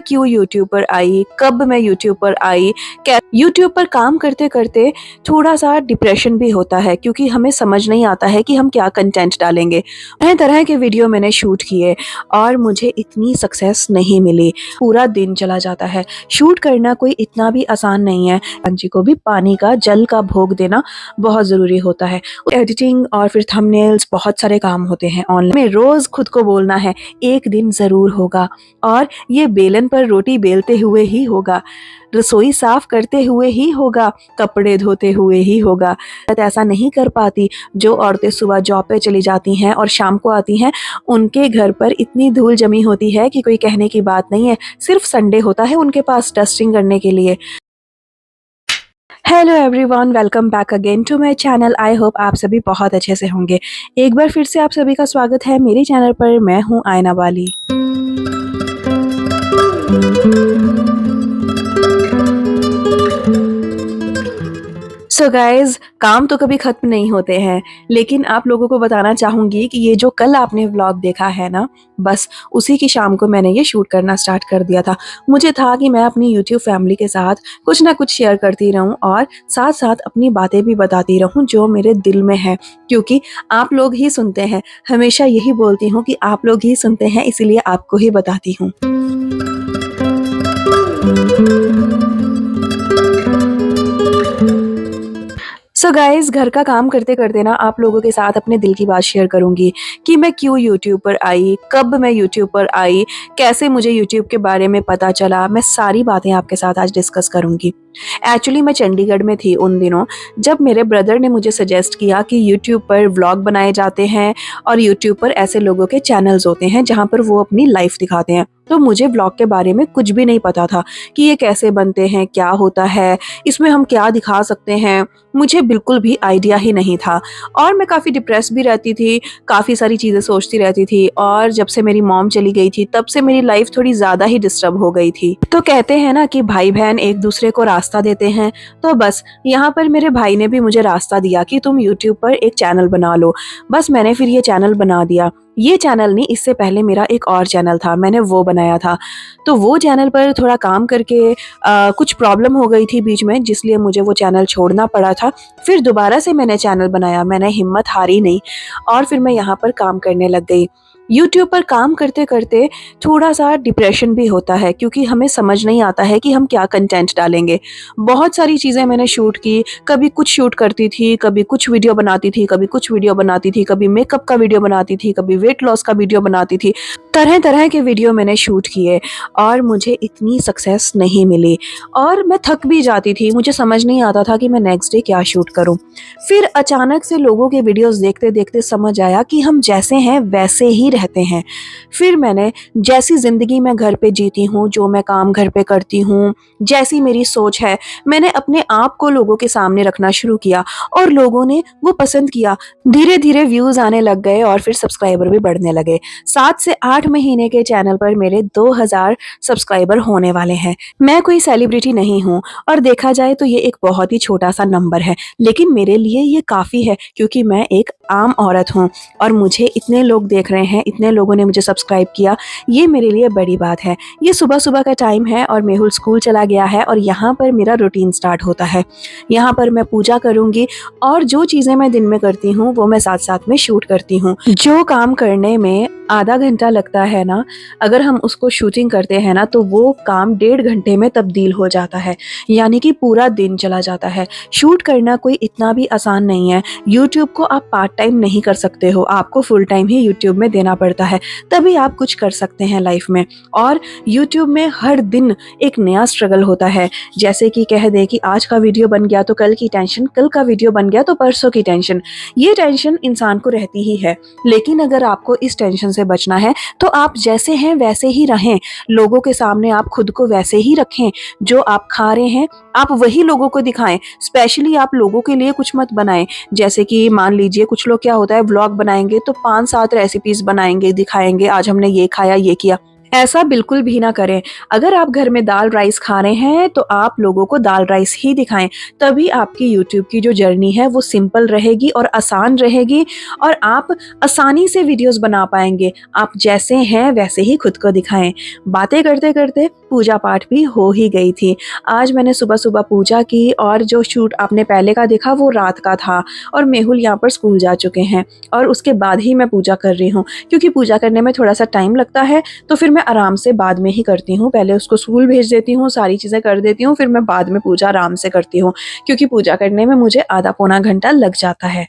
क्यों यूट्यूब पर आई, कब मैं यूट्यूब पर आई। यूट्यूब पर काम करते करते थोड़ा सा डिप्रेशन भी होता है क्योंकि हमें समझ नहीं आता है कि हम क्या कंटेंट डालेंगे। तरह तरह के वीडियो मैंने शूट किए और मुझे इतनी सक्सेस नहीं मिली। पूरा दिन चला जाता है। शूट करना कोई इतना भी आसान नहीं है। पंछी को भी पानी का जल का भोग देना बहुत ज़रूरी होता है। एडिटिंग और फिर थंबनेल्स, बहुत सारे काम होते हैं ऑनलाइन में। रोज़ खुद को बोलना है एक दिन ज़रूर होगा, और ये बेलन पर रोटी बेलते हुए ही होगा, रसोई साफ करते हुए ही होगा, कपड़े धोते हुए ही होगा। ऐसा नहीं कर पाती। जो औरतें सुबह जॉब पे चली जाती हैं और शाम को आती हैं, उनके घर पर इतनी धूल जमी होती है कि कोई कहने की बात नहीं है। सिर्फ संडे होता है उनके पास डस्टिंग करने के लिए। Hello everyone, welcome back again to my channel. I hope आप सभी बहुत अच्छे से होंगे। एक बार फिर से आप सभी का स्वागत है मेरे चैनल पर। मैं हूँ आयना वाली। सो गाइज, काम तो कभी खत्म नहीं होते हैं, लेकिन आप लोगों को बताना चाहूँगी कि ये जो कल आपने व्लॉग देखा है ना, बस उसी की शाम को मैंने ये शूट करना स्टार्ट कर दिया था। मुझे था कि मैं अपनी यूट्यूब फैमिली के साथ कुछ ना कुछ शेयर करती रहूँ और साथ साथ अपनी बातें भी बताती रहूँ जो मेरे दिल में है, क्योंकि आप लोग ही सुनते हैं। हमेशा यही बोलती हूँ कि आप लोग ही सुनते हैं, इसीलिए आपको ही बताती हूँ। सो गाइज, घर का काम करते करते ना आप लोगों के साथ अपने दिल की बात शेयर करूंगी कि मैं क्यों यूट्यूब पर आई, कब मैं यूट्यूब पर आई, कैसे मुझे यूट्यूब के बारे में पता चला। मैं सारी बातें आपके साथ आज डिस्कस करूंगी। एक्चुअली मैं चंडीगढ़ में थी उन दिनों, जब मेरे ब्रदर ने मुझे सजेस्ट किया कि यूट्यूब पर व्लॉग बनाए जाते हैं और यूट्यूब पर ऐसे लोगों के चैनल्स होते हैं जहाँ पर वो अपनी लाइफ दिखाते हैं। तो मुझे व्लॉग के बारे में कुछ भी नहीं पता था कि ये कैसे बनते हैं, क्या होता है, इसमें हम क्या दिखा सकते हैं। मुझे बिल्कुल भी आइडिया ही नहीं था और मैं काफ़ी डिप्रेस भी रहती थी, काफ़ी सारी चीज़ें सोचती रहती थी। और जब से मेरी मॉम चली गई थी तब से मेरी लाइफ थोड़ी ज़्यादा ही डिस्टर्ब हो गई थी। तो कहते हैं ना कि भाई बहन एक दूसरे को रास्ता देते हैं, तो बस यहाँ पर मेरे भाई ने भी मुझे रास्ता दिया कि तुम यूट्यूब पर एक चैनल बना लो। बस मैंने फिर ये चैनल बना दिया। ये चैनल नहीं, इससे पहले मेरा एक और चैनल था, मैंने वो बनाया था। तो वो चैनल पर थोड़ा काम करके कुछ प्रॉब्लम हो गई थी बीच में, जिसलिए मुझे वो चैनल छोड़ना पड़ा था। फिर दोबारा से मैंने चैनल बनाया, मैंने हिम्मत हारी नहीं और फिर मैं यहाँ पर काम करने लग गई। यूट्यूब पर काम करते करते थोड़ा सा डिप्रेशन भी होता है क्योंकि हमें समझ नहीं आता है कि हम क्या कंटेंट डालेंगे। बहुत सारी चीज़ें मैंने शूट की, कभी कुछ शूट करती थी, कभी कुछ वीडियो बनाती थी, कभी कुछ वीडियो बनाती थी, कभी मेकअप का वीडियो बनाती थी, कभी वेट लॉस का वीडियो बनाती थी। तरह तरह के वीडियो मैंने शूट किए और मुझे इतनी सक्सेस नहीं मिली और मैं थक भी जाती थी। मुझे समझ नहीं आता था कि मैं नेक्स्ट डे क्या शूट करूं। फिर अचानक से लोगों के वीडियोस देखते देखते समझ आया कि हम जैसे हैं वैसे ही रहते हैं। फिर मैंने जैसी ज़िंदगी मैं घर पे जीती हूँ, जो मैं काम घर पे करती हूँ, जैसी मेरी सोच है, मैंने अपने आप को लोगों के सामने रखना शुरू किया और लोगों ने वो पसंद किया। धीरे धीरे व्यूज़ आने लग गए और फिर सब्सक्राइबर भी बढ़ने लगे। 7 से 8 महीने के चैनल पर मेरे 2000 सब्सक्राइबर होने वाले हैं। मैं कोई सेलिब्रिटी नहीं हूँ और देखा जाए तो ये एक बहुत ही छोटा सा नंबर है, लेकिन मेरे लिए ये काफ़ी है क्योंकि मैं एक आम औरत हूँ और मुझे इतने लोग देख रहे हैं, इतने लोगों ने मुझे सब्सक्राइब किया, ये मेरे लिए बड़ी बात है। ये सुबह सुबह का टाइम है और मेहुल स्कूल चला गया है और यहाँ पर मेरा रूटीन स्टार्ट होता है। यहाँ पर मैं पूजा करूँगी और जो चीज़ें मैं दिन में करती हूँ वो मैं साथ साथ में शूट करती हूँ। जो काम करने में आधा घंटा लगता है ना, अगर हम उसको शूटिंग करते हैं ना तो वो काम 1.5 घंटे में तब्दील हो जाता है, यानी कि पूरा दिन चला जाता है। शूट करना कोई इतना भी आसान नहीं है। यूट्यूब को आप पार्ट टाइम नहीं कर सकते हो, आपको फुल टाइम ही यूट्यूब में देना पड़ता है, तभी आप कुछ कर सकते हैं लाइफ में। और यूट्यूब में हर दिन एक नया स्ट्रगल होता है। जैसे कि कह दे कि आज का वीडियो बन गया तो कल की टेंशन, कल का वीडियो बन गया तो परसों की टेंशन। ये टेंशन इंसान को रहती ही है, लेकिन अगर आपको इस टेंशन से बचना है तो आप जैसे हैं वैसे ही रहें। लोगों के सामने आप खुद को वैसे ही रखें। जो आप खा रहे हैं आप वही लोगों को दिखाएं। स्पेशली आप लोगों के लिए कुछ मत बनाएं। जैसे कि मान लीजिए कुछ लोग क्या होता है, व्लॉग बनाएंगे तो 5-7 रेसिपीज बनाएंगे, दिखाएंगे आज हमने ये खाया, ये किया। ऐसा बिल्कुल भी ना करें। अगर आप घर में दाल राइस खा रहे हैं तो आप लोगों को दाल राइस ही दिखाएँ, तभी आपकी यूट्यूब की जो जर्नी है वो सिंपल रहेगी और आसान रहेगी और आप आसानी से वीडियोज़ बना पाएँगे। आप जैसे हैं वैसे ही खुद को दिखाएँ। बातें करते-करते पूजा पाठ भी हो ही गई थी। आज मैंने सुबह-सुबह पूजा की और जो शूट आपने पहले का देखा वो रात का था और मेहुल यहाँ पर स्कूल जा चुके हैं और उसके बाद ही मैं पूजा कर रही हूँ। क्योंकि पूजा करने में थोड़ा-सा टाइम लगता है तो फिर मैं आराम से बाद में ही करती हूँ। पहले उसको स्कूल भेज देती हूँ, सारी चीज़ें कर देती हूँ, फिर मैं बाद में पूजा आराम से करती हूँ। क्योंकि पूजा करने में मुझे आधा पौना घंटा लग जाता है।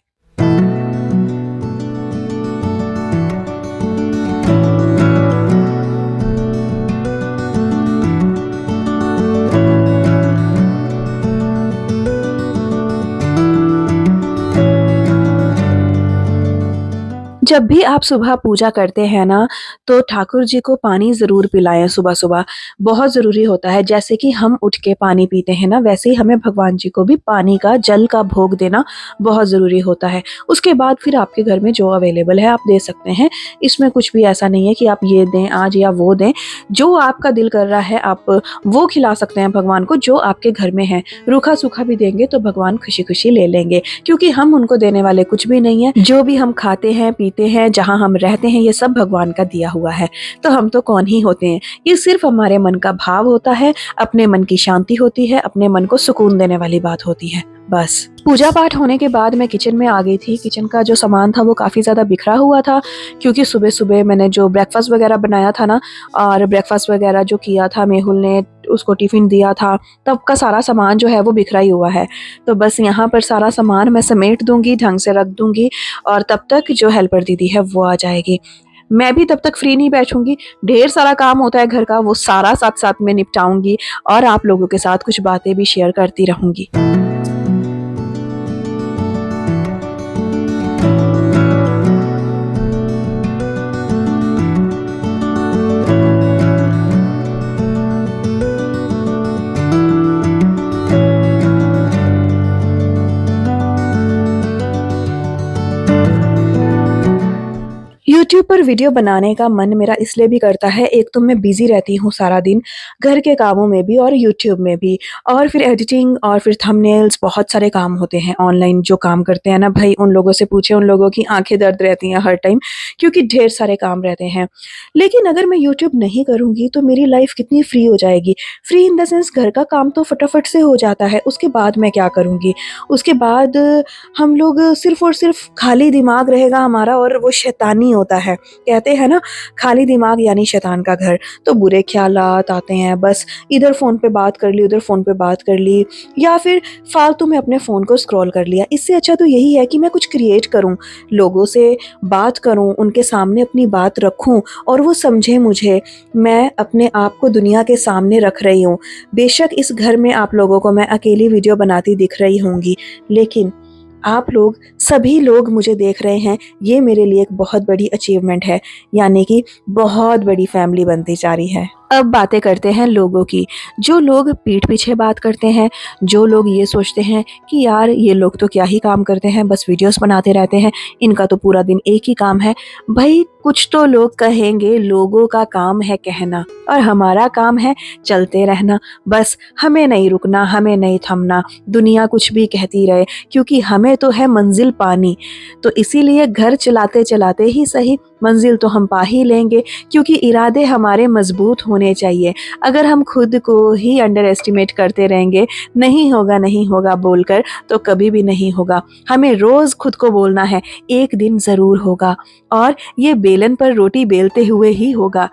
जब भी आप सुबह पूजा करते हैं ना, तो ठाकुर जी को पानी ज़रूर पिलाएँ सुबह-सुबह, बहुत ज़रूरी होता है। जैसे कि हम उठ के पानी पीते हैं ना, वैसे ही हमें भगवान जी को भी पानी का, जल का भोग देना बहुत ज़रूरी होता है। उसके बाद फिर आपके घर में जो अवेलेबल है, आप दे सकते हैं। इसमें कुछ भी ऐसा नहीं है कि आप ये दें आज या वो दें। जो आपका दिल कर रहा है, आप वो खिला सकते हैं भगवान को, जो आपके घर में है। रूखा-सूखा भी देंगे तो भगवान खुशी-खुशी ले लेंगे, क्योंकि हम उनको देने वाले कुछ भी नहीं हैं। जो भी हम खाते हैं, पीते हैं, जहाँ हम रहते हैं, ये सब भगवान का दिया हुआ है। तो हम तो कौन ही होते हैं। ये सिर्फ़ हमारे मन का भाव होता है, अपने मन की शांति होती है, अपने मन को सुकून देने वाली बात होती है, बस। पूजा पाठ होने के बाद मैं किचन में आ गई थी। किचन का जो सामान था वो काफ़ी ज़्यादा बिखरा हुआ था, क्योंकि सुबह-सुबह मैंने जो ब्रेकफ़ास्ट वग़ैरह बनाया था ना, और ब्रेकफ़ास्ट वग़ैरह जो किया था, मेहुल ने उसको टिफ़िन दिया था, तब का सारा सामान जो है वो बिखरा ही हुआ है। तो बस यहाँ पर सारा सामान मैं समेट दूँगी, ढंग से रख दूँगी और तब तक जो हेल्पर दीदी है वो आ जाएगी। मैं भी तब तक फ्री नहीं बैठूँगी, ढेर सारा काम होता है घर का, वो सारा साथ-साथ में निपटाऊँगी और आप लोगों के साथ कुछ बातें भी शेयर करती रहूँगी। यूट्यूब पर वीडियो बनाने का मन मेरा इसलिए भी करता है, एक तो मैं बिज़ी रहती हूँ सारा दिन, घर के कामों में भी और यूट्यूब में भी, और फिर एडिटिंग और फिर थंबनेल्स, बहुत सारे काम होते हैं ऑनलाइन जो काम करते हैं ना भाई, उन लोगों से पूछें, उन लोगों की आँखें दर्द रहती हैं हर टाइम, क्योंकि ढेर सारे काम रहते हैं। लेकिन अगर मैं यूट्यूब नहीं करूँगी तो मेरी लाइफ़ कितनी फ्री हो जाएगी। फ्री इन द सेंस, घर का काम तो फटाफट से हो जाता है, उसके बाद मैं क्या करूँगी? उसके बाद हम लोग सिर्फ़ और सिर्फ़ खाली दिमाग रहेगा हमारा और वो शैतानी होता है। कहते हैं ना, खाली दिमाग यानी शैतान का घर। तो बुरे ख़्यालात आते हैं, बस इधर फ़ोन पे बात कर ली, उधर फ़ोन पे बात कर ली, या फिर फ़ालतू में अपने फ़ोन को स्क्रॉल कर लिया। इससे अच्छा तो यही है कि मैं कुछ क्रिएट करूँ, लोगों से बात करूँ, उनके सामने अपनी बात रखूँ और वो समझें मुझे। मैं अपने आप को दुनिया के सामने रख रही हूँ। बेशक इस घर में आप लोगों को मैं अकेली वीडियो बनाती दिख रही होंगी, लेकिन आप लोग, सभी लोग मुझे देख रहे हैं, ये मेरे लिए एक बहुत बड़ी अचीवमेंट है, यानी कि बहुत बड़ी फैमिली बनती जा रही है। अब बातें करते हैं लोगों की। जो लोग पीठ पीछे बात करते हैं, जो लोग ये सोचते हैं कि यार ये लोग तो क्या ही काम करते हैं, बस वीडियोस बनाते रहते हैं, इनका तो पूरा दिन एक ही काम है। भाई कुछ तो लोग कहेंगे, लोगों का काम है कहना और हमारा काम है चलते रहना। बस हमें नहीं रुकना, हमें नहीं थमना, दुनिया कुछ भी कहती रहे, क्योंकि हमें तो है मंजिल पानी। तो इसीलिए घर चलाते चलाते ही सही, मंजिल तो हम पा ही लेंगे, क्योंकि इरादे हमारे मजबूत होने चाहिए। अगर हम खुद को ही अंडर एस्टिमेट करते रहेंगे, नहीं होगा बोलकर, तो कभी भी नहीं होगा। हमें रोज़ खुद को बोलना है, एक दिन ज़रूर होगा, और ये बेलन पर रोटी बेलते हुए ही होगा,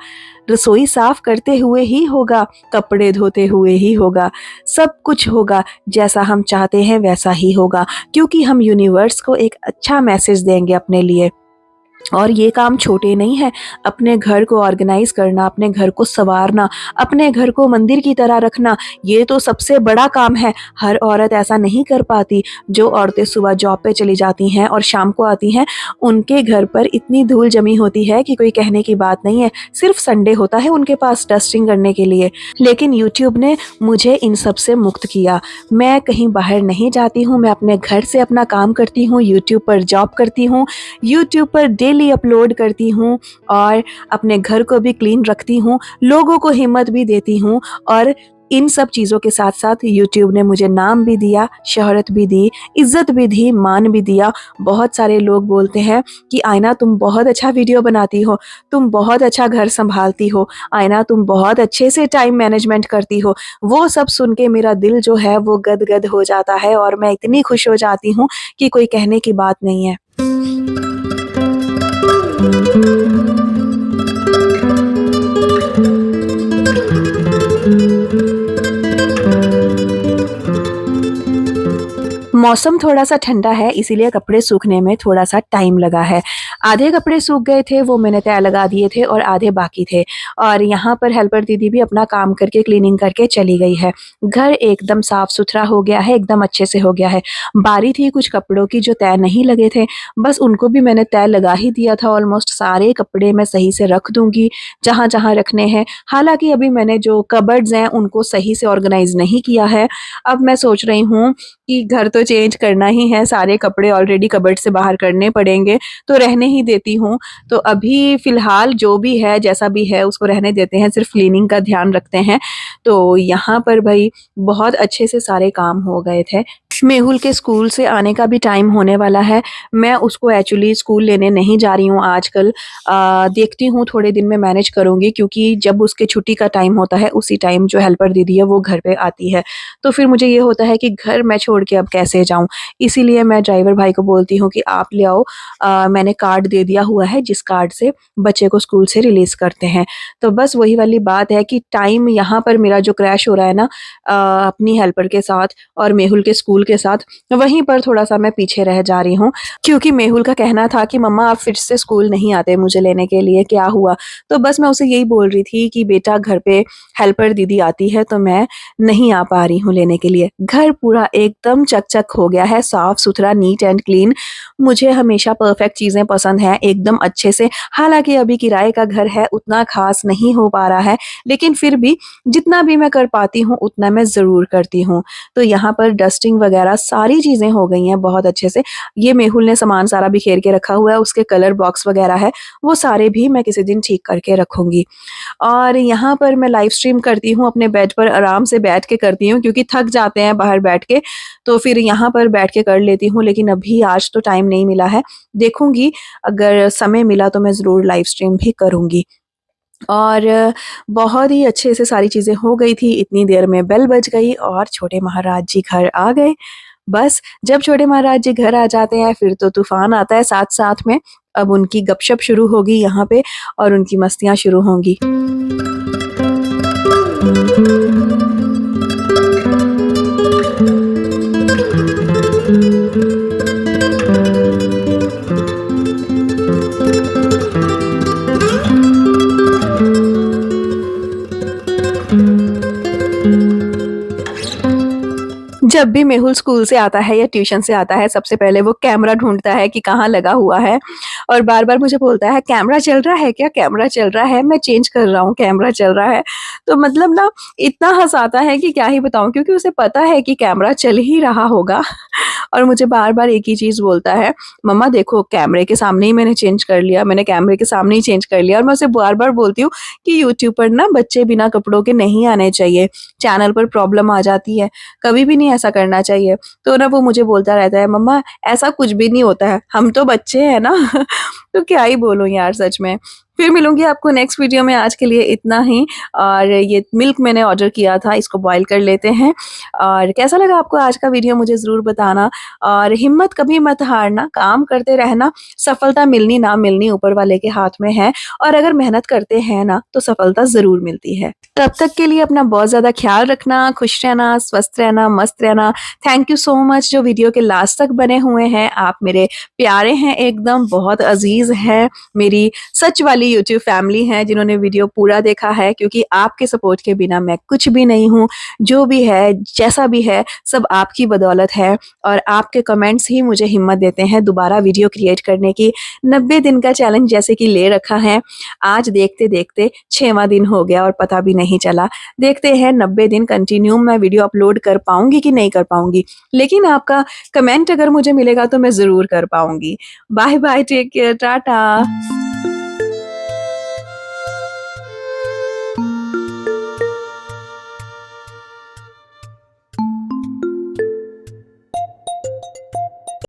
रसोई साफ करते हुए ही होगा, कपड़े धोते हुए ही होगा। सब कुछ होगा, जैसा हम चाहते हैं वैसा ही होगा, क्योंकि हम यूनिवर्स को एक अच्छा मैसेज देंगे अपने लिए। और ये काम छोटे नहीं हैं। अपने घर को ऑर्गेनाइज़ करना, अपने घर को सँवारना, अपने घर को मंदिर की तरह रखना, ये तो सबसे बड़ा काम है। हर औरत ऐसा नहीं कर पाती। जो औरतें सुबह जॉब पे चली जाती हैं और शाम को आती हैं, उनके घर पर इतनी धूल जमी होती है कि कोई कहने की बात नहीं है। सिर्फ़ संडे होता है उनके पास डस्टिंग करने के लिए। लेकिन यूट्यूब ने मुझे इन सब से मुक्त किया। मैं कहीं बाहर नहीं जाती हूँ, मैं अपने घर से अपना काम करती हूँ, यूट्यूब पर जॉब करती हूँ, यूट्यूब पर डेली अपलोड करती हूँ और अपने घर को भी क्लीन रखती हूँ, लोगों को हिम्मत भी देती हूँ और इन सब चीज़ों के साथ-साथ यूट्यूब ने मुझे नाम भी दिया, शोहरत भी दी, इज़्ज़त भी दी, मान भी दिया। बहुत सारे लोग बोलते हैं कि आयना तुम बहुत अच्छा वीडियो बनाती हो, तुम बहुत अच्छा घर सँभालती हो, आयना तुम बहुत अच्छे से टाइम मैनेजमेंट करती हो। वो सब सुन के मेरा दिल जो है वो गदगद हो जाता है और मैं इतनी खुश हो जाती हूँ कि कोई कहने की बात नहीं है। मौसम थोड़ा-सा ठंडा है इसीलिए कपड़े सूखने में थोड़ा-सा टाइम लगा है। आधे कपड़े सूख गए थे वो मैंने तह लगा दिए थे और आधे बाकी थे और यहाँ पर हेल्पर दीदी भी अपना काम करके क्लीनिंग करके चली गई है। घर एकदम साफ-सुथरा हो गया है, एकदम अच्छे से हो गया है। बारी थी कुछ कपड़ों की जो तह नहीं लगे थे, बस उनको भी मैंने तह लगा ही दिया था। ऑलमोस्ट सारे कपड़े मैं सही से रख दूँगी, जहाँ-जहाँ रखने हैं। हालाँकि अभी मैंने जो कबर्ड्स हैं उनको सही से ऑर्गनाइज़ नहीं किया है। अब मैं सोच रही हूँ कि घर तो चेंज करना ही है, सारे कपड़े ऑलरेडी कबर्ड से बाहर करने पड़ेंगे, तो रहने ही देती हूँ। तो अभी फ़िलहाल जो भी है, जैसा भी है उसको रहने देते हैं, सिर्फ़ क्लीनिंग का ध्यान रखते हैं। तो यहाँ पर भई बहुत अच्छे से सारे काम हो गए थे। मेहुल के स्कूल से आने का भी टाइम होने वाला है। मैं उसको एक्चुअली स्कूल लेने नहीं जा रही हूँ आजकल। देखती हूँ थोड़े दिन में मैनेज करूँगी क्योंकि जब उसके छुट्टी का टाइम होता है, उसी टाइम जो हेल्पर दीदी है वो घर पे आती है। तो फिर मुझे ये होता है कि घर मैं छोड़ के अब कैसे जाऊँ? इसीलिए मैं ड्राइवर भाई को बोलती हूँ कि आप ले आओ। मैंने कार्ड दे दिया हुआ है जिस कार्ड से बच्चे को स्कूल से रिलीज़ करते हैं। तो बस वही वाली बात है कि टाइम यहाँ पर मेरा जो क्रैश हो रहा है ना अपनी हेल्पर के साथ और मेहुल के स्कूल के साथ, वहीं पर थोड़ा-सा मैं पीछे रह जा रही हूँ। क्योंकि मेहुल का कहना था कि मम्मा आप फिर से स्कूल नहीं आते मुझे लेने के लिए, क्या हुआ? तो बस मैं उसे यही बोल रही थी कि बेटा घर पे हेल्पर दीदी आती है तो मैं नहीं आ पा रही हूँ लेने के लिए। घर पूरा एकदम चक-चक हो गया है, साफ-सुथरा, नीट एंड क्लीन। मुझे हमेशा परफेक्ट चीज़ें पसंद हैं, एकदम अच्छे से। हालाँकि अभी किराए का घर है, उतना ख़ास नहीं हो पा रहा है, लेकिन फिर भी जितना भी मैं कर पाती हूँ, उतना मैं ज़रूर करती हूँ। तो यहाँ पर डस्टिंग वगैरह सारी चीज़ें हो गई हैं बहुत अच्छे से। ये मेहुल ने सामान सारा बिखेर के रखा हुआ है, उसके कलर बॉक्स वगैरह है, वो सारे भी मैं किसी दिन ठीक करके रखूँगी। और यहाँ पर मैं लाइव स्ट्रीम करती हूँ, अपने बेड पर आराम से बैठ के करती हूँ क्योंकि थक जाते हैं बाहर बैठ के, तो फिर यहाँ पर बैठ के कर लेती हूँ, लेकिन अभी आज तो टाइम नहीं मिला है। देखूँगी, अगर समय मिला तो मैं ज़रूर लाइव स्ट्रीम भी करूँगी। और बहुत ही अच्छे से सारी चीज़ें हो गई थी, इतनी देर में बेल बज गई और छोटे महाराज जी घर आ गए। बस जब छोटे महाराज जी घर आ जाते हैं फिर तो तूफ़ान आता है साथ-साथ में। अब उनकी गपशप शुरू होगी यहाँ पे और उनकी मस्तियाँ शुरू होंगी। जब भी मेहुल स्कूल से आता है या ट्यूशन से आता है, सबसे पहले वो कैमरा ढूँढता है कि कहाँ लगा हुआ है और बार-बार मुझे बोलता है, "कैमरा चल रहा है क्या? कैमरा चल रहा है? मैं चेंज कर रहा हूँ, कैमरा चल रहा है।" तो मतलब ना इतना हँसाता है कि क्या ही बताऊँ क्योंकि उसे पता है कि कैमरा चल ही रहा होगा और मुझे बार-बार एक ही चीज़ बोलता है, "मम्मा देखो कैमरे के सामने ही मैंने चेंज कर लिया, मैंने कैमरे के सामने ही चेंज कर लिया।" और मैं उसे बार-बार बोलती हूँ कि यूट्यूब पर ना बच्चे बिना कपड़ों के नहीं आने चाहिए, चैनल पर प्रॉब्लम आ जाती है, कभी भी नहीं ऐसा करना चाहिए। तो ना वो मुझे बोलता रहता है, "मम्मा ऐसा कुछ भी नहीं होता है, हम तो बच्चे हैं ना।" तो क्या ही बोलूँ यार सच में। फिर मिलूँगी आपको नेक्स्ट वीडियो में, आज के लिए इतना ही। और ये मिल्क मैंने ऑर्डर किया था, इसको बॉयल कर लेते हैं। और कैसा लगा आपको आज का वीडियो मुझे ज़रूर बताना और हिम्मत कभी मत हारना, काम करते रहना, सफलता मिलनी ना मिलनी ऊपर वाले के हाथ में है और अगर मेहनत करते हैं ना तो सफलता ज़रूर मिलती है। तब तक के लिए अपना बहुत ज़्यादा ख्याल रखना, खुश रहना, स्वस्थ रहना, मस्त रहना। थैंक यू सो मच जो वीडियो के लास्ट तक बने हुए हैं। आप मेरे प्यारे हैं एकदम, बहुत अज़ीज़ हैं, मेरी सच वाली वाली यूट्यूब फैमिली है जिन्होंने वीडियो पूरा देखा है, क्योंकि आपके सपोर्ट के बिना मैं कुछ भी नहीं हूँ। जो भी है, जैसा भी है, सब आपकी बदौलत है और आपके कमेंट्स ही मुझे हिम्मत देते हैं दोबारा वीडियो क्रिएट करने की। 90 दिन का चैलेंज जैसे कि ले रखा है, आज देखते-देखते 6वां दिन हो गया और पता भी नहीं चला। देखते हैं 90 दिन कंटिन्यू मैं वीडियो अपलोड कर पाऊँगी कि नहीं कर पाऊँगी। लेकिन आपका कमेंट अगर मुझे मिलेगा तो मैं ज़रूर कर पाऊँगी। Bye bye, take care, Tata.